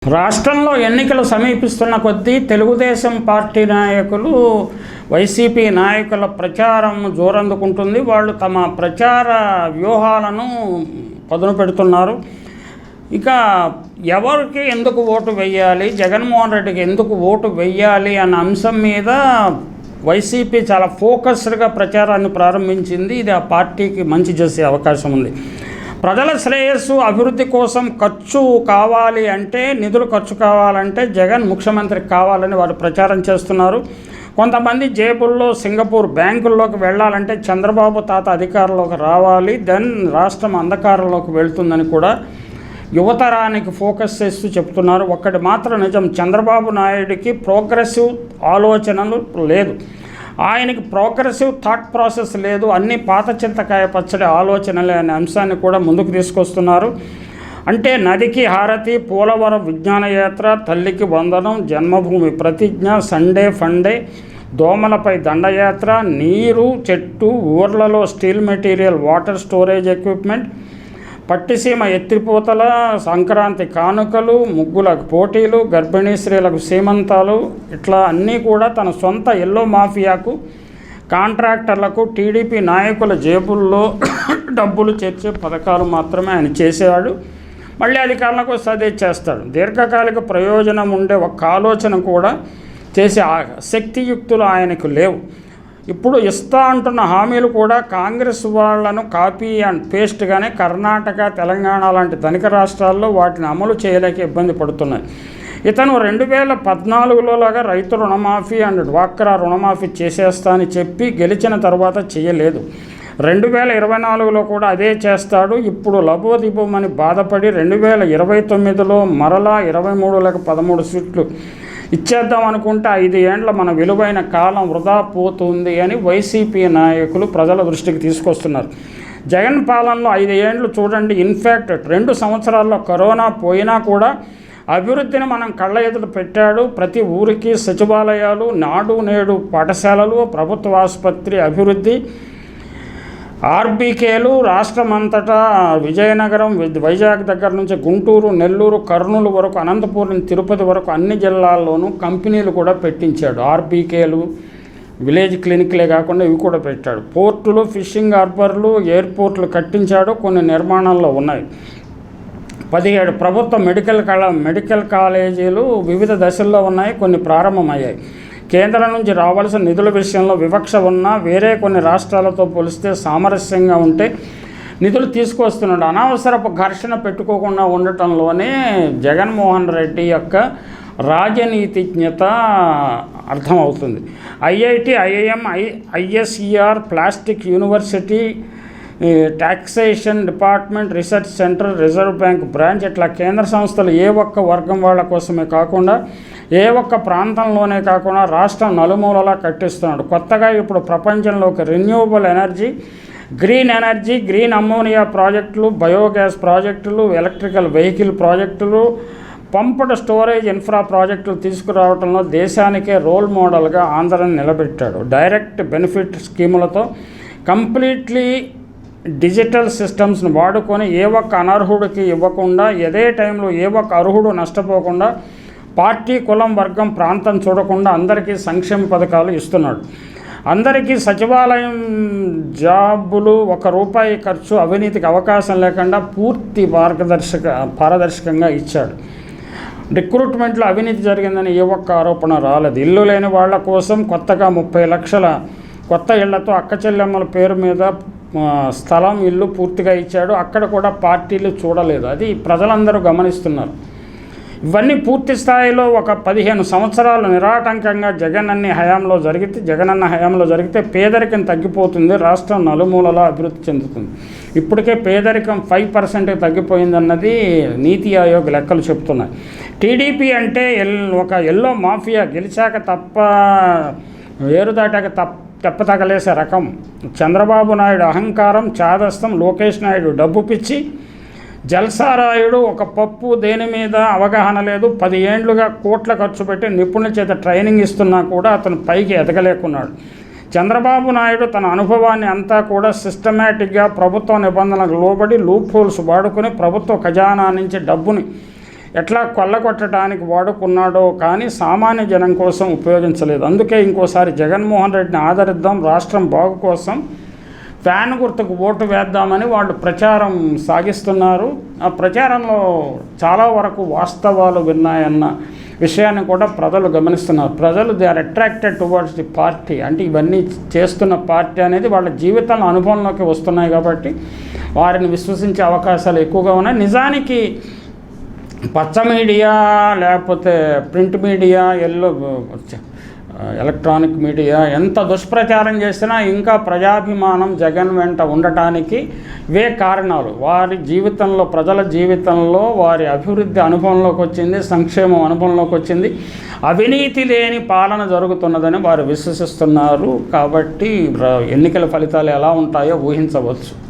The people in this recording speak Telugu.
రాష్ట్రంలో ఎన్నికలు సమీపిస్తున్న కొద్దీ తెలుగుదేశం పార్టీ నాయకులు వైసీపీ నాయకుల ప్రచారం జోరందుకుంటుంది. వాళ్ళు తమ ప్రచార వ్యూహాలను పదును పెడుతున్నారు. ఇక ఎవరికి ఎందుకు ఓటు వేయాలి, జగన్మోహన్ రెడ్డికి ఎందుకు ఓటు వేయాలి అన్న అంశం మీద వైసీపీ చాలా ఫోకస్డ్గా ప్రచారాన్ని ప్రారంభించింది. ఇది ఆ పార్టీకి మంచి చేసే అవకాశం ఉంది. ప్రజల శ్రేయస్సు అభివృద్ధి కోసం ఖర్చు కావాలి అంటే, నిధులు ఖర్చు కావాలంటే జగన్ ముఖ్యమంత్రి కావాలని వారు ప్రచారం చేస్తున్నారు. కొంతమంది జేబుల్లో సింగపూర్ బ్యాంకుల్లోకి వెళ్ళాలంటే చంద్రబాబు తాత అధికారంలోకి రావాలి, దెన్ రాష్ట్రం అంధకారంలోకి వెళ్తుందని కూడా యువతరానికి ఫోకస్ చేస్తూ చెప్తున్నారు. ఒక్కటి మాత్రం నిజం, చంద్రబాబు నాయుడికి ప్రోగ్రెసివ్ ఆలోచనలు లేదు, ఆయనకి ప్రోగ్రెసివ్ థాట్ ప్రాసెస్ లేదు. అన్ని పాత చింతకాయ పచ్చడి ఆలోచనలే అనే అంశాన్ని కూడా ముందుకు తీసుకొస్తున్నారు. అంటే నదికి హారతి, పోలవరం విజ్ఞానయాత్ర, తల్లికి వందనం, జన్మభూమి ప్రతిజ్ఞ, సండే ఫండే, దోమలపై దండయాత్ర, నీరు చెట్టు, ఊర్లలో steel material, water storage equipment, Pattiseema ఎత్తిపోతల, సంక్రాంతి కానుకలు, ముగ్గులకు పోటీలు, గర్భిణీ స్త్రీలకు సీమంతాలు, ఇట్లా అన్నీ కూడా తన సొంత ఎల్లో మాఫియాకు, కాంట్రాక్టర్లకు, టీడీపీ నాయకుల జేబుల్లో డబ్బులు చేర్చే పథకాలు మాత్రమే ఆయన చేసేవాడు. మళ్ళీ అధికారులకు సదే చేస్తాడు. దీర్ఘకాలిక ప్రయోజనం ఉండే ఒక్క ఆలోచన కూడా చేసే శక్తియుక్తులు ఆయనకు లేవు. ఇప్పుడు ఇస్తా అంటున్న హామీలు కూడా కాంగ్రెస్ వాళ్లను కాపీ అండ్ పేస్ట్గానే కర్ణాటక, తెలంగాణ లాంటి ధనిక రాష్ట్రాల్లో వాటిని అమలు చేయలేక ఇబ్బంది పడుతున్నాయి. ఇతను 2014లో లాగా రైతు రుణమాఫీ అండ్ డ్వాక్రా రుణమాఫీ చేసేస్తా అని చెప్పి గెలిచిన తర్వాత చేయలేదు. 2024లో కూడా అదే చేస్తాడు. ఇప్పుడు లబోదిబోమని బాధపడి 2029లో మరలా 23 సీట్లు ఇచ్చేద్దాం అనుకుంటే 5 ఏండ్ల మన విలువైన కాలం వృధా పోతుంది అని వైసీపీ నాయకులు ప్రజల దృష్టికి తీసుకొస్తున్నారు. జగన్ పాలనలో 5 ఏండ్లు చూడండి. ఇన్ఫ్యాక్ట్ 2 సంవత్సరాల్లో కరోనా పోయినా కూడా అభివృద్ధిని మనం కళ్ళ ఎదుట పెట్టాడు. ప్రతి ఊరికి సచివాలయాలు, నాడు నేడు పాఠశాలలు, ప్రభుత్వ ఆసుపత్రి అభివృద్ధి, ఆర్బీకేలు రాష్ట్రమంతటా, విజయనగరం, వైజాగ్ దగ్గర నుంచి గుంటూరు, నెల్లూరు, కర్నూలు వరకు, అనంతపురం, తిరుపతి వరకు అన్ని జిల్లాల్లోనూ కంపెనీలు కూడా పెట్టించాడు. ఆర్బీకేలు, విలేజ్ క్లినిక్లే కాకుండా ఇవి కూడా పెట్టాడు. పోర్టులు, ఫిషింగ్ హార్బర్లు, ఎయిర్పోర్ట్లు కట్టించాడు. కొన్ని నిర్మాణాల్లో ఉన్నాయి. 17 ప్రభుత్వ మెడికల్ కాలేజీలు వివిధ దశల్లో ఉన్నాయి, కొన్ని ప్రారంభమయ్యాయి. కేంద్రం నుంచి రావాల్సిన నిధుల విషయంలో వివక్ష ఉన్నా వేరే కొన్ని రాష్ట్రాలతో పోలిస్తే సామరస్యంగా ఉంటే నిధులు తీసుకొస్తున్నాడు. అనవసరపు ఘర్షణ పెట్టుకోకుండా ఉండటంలోనే జగన్మోహన్ రెడ్డి యొక్క రాజనీతిజ్ఞత అర్థమవుతుంది. IIT, IIM, ISER, plastic university, taxation department, research centre, reserve bank branch, ఇట్లా కేంద్ర సంస్థలు ఏ ఒక్క వర్గం వాళ్ళ కోసమే కాకుండా ఏ ఒక్క ప్రాంతంలోనే కాకుండా రాష్ట్రం నలుమూలలా కట్టిస్తున్నాడు. కొత్తగా ఇప్పుడు ప్రపంచంలోకి రెన్యూవబుల్ ఎనర్జీ, గ్రీన్ అమ్మోనియా ప్రాజెక్టులు, బయోగ్యాస్ ప్రాజెక్టులు, ఎలక్ట్రికల్ వెహికల్ ప్రాజెక్టులు, పంప్డ్ స్టోరేజ్ ఇన్ఫ్రా ప్రాజెక్టులు తీసుకురావడంలో దేశానికే రోల్ మోడల్గా ఆంధ్రాని నిలబెట్టాడు. డైరెక్ట్ బెనిఫిట్ స్కీములతో కంప్లీట్లీ డిజిటల్ సిస్టమ్స్ను వాడుకొని ఏ ఒక్క అనర్హుడికి ఇవ్వకుండా, అదే టైంలో ఏ ఒక్క అర్హుడు నష్టపోకుండా, పార్టీ, కులం, వర్గం, ప్రాంతం చూడకుండా అందరికీ సంక్షేమ పథకాలు ఇస్తున్నాడు. అందరికీ సచివాలయం జాబులు, ₹1 ఖర్చు, అవినీతికి అవకాశం లేకుండా పూర్తి పారదర్శకంగా ఇచ్చాడు. రిక్రూట్మెంట్లో అవినీతి జరిగిందని ఏ ఒక్క ఆరోపణ రాలేదు. ఇల్లు లేని వాళ్ళ కోసం కొత్తగా 30 లక్షల కొత్త ఇళ్లతో అక్క చెల్లెమ్మల పేరు మీద స్థలం, ఇల్లు పూర్తిగా ఇచ్చాడు. అక్కడ కూడా పార్టీలు చూడలేదు. అది ప్రజలందరూ గమనిస్తున్నారు. ఇవన్నీ పూర్తి స్థాయిలో ఒక 15 సంవత్సరాలు నిరాటంకంగా జగనన్న హయాంలో జరిగితే పేదరికం తగ్గిపోతుంది, రాష్ట్రం నలుమూలలా అభివృద్ధి చెందుతుంది. ఇప్పటికే పేదరికం 5% తగ్గిపోయిందన్నది నీతి ఆయోగ్ లెక్కలు చెప్తున్నాయి. టీడీపీ అంటే ఒక ఎల్లో మాఫియా, గెలిచాక ఏరుదాటాక తెప్పతగలేసే రకం. చంద్రబాబు నాయుడు అహంకారం, చాదస్తం, లోకేష్ నాయుడు డబ్బు పిచ్చి, జల్సారాయుడు ఒక పప్పు దేని మీద అవగాహన లేదు. 10 ఏండ్లుగా కోట్ల ఖర్చు పెట్టి నిపుణుల చేత ట్రైనింగ్ ఇస్తున్నా కూడా అతను పైకి ఎదగలేకున్నాడు. చంద్రబాబు నాయుడు తన అనుభవాన్ని అంతా కూడా సిస్టమేటిక్గా ప్రభుత్వ నిబంధనలకు లోబడి లూప్ హోల్స్ వాడుకొని ప్రభుత్వ ఖజానా నుంచి డబ్బుని ఎట్లా కొల్లగొట్టడానికి వాడుకున్నాడో కానీ సామాన్య జనం కోసం ఉపయోగించలేదు. అందుకే ఇంకోసారి జగన్మోహన్ రెడ్డిని ఆదరిద్దాం, రాష్ట్రం బాగు కోసం ఫ్యాన్ గుర్తుకు ఓటు వేద్దామని వాళ్ళు ప్రచారం సాగిస్తున్నారు. ఆ ప్రచారంలో చాలా వరకు వాస్తవాలు విన్నాయన్న విషయాన్ని కూడా ప్రజలు గమనిస్తున్నారు. ప్రజలు they are attracted towards the party. అంటే ఇవన్నీ చేస్తున్న పార్టీ అనేది వాళ్ళ జీవితంలో అనుభవంలోకి వస్తున్నాయి కాబట్టి వారిని విశ్వసించే అవకాశాలు ఎక్కువగా ఉన్నాయి. నిజానికి పచ్చ మీడియా లేకపోతే ప్రింట్ మీడియా ఎలక్ట్రానిక్ మీడియా ఎంత దుష్ప్రచారం చేసినా ఇంకా ప్రజాభిమానం జగన్ వెంట ఉండటానికి ఇవే కారణాలు. వారి జీవితంలో, ప్రజల జీవితంలో వారి అభివృద్ధి అనుభవంలోకి వచ్చింది, సంక్షేమం అనుభవంలోకి వచ్చింది, అవినీతి లేని పాలన జరుగుతున్నదని వారు విశ్వసిస్తున్నారు. కాబట్టి ఎన్నికల ఫలితాలు ఎలా ఉంటాయో ఊహించవచ్చు.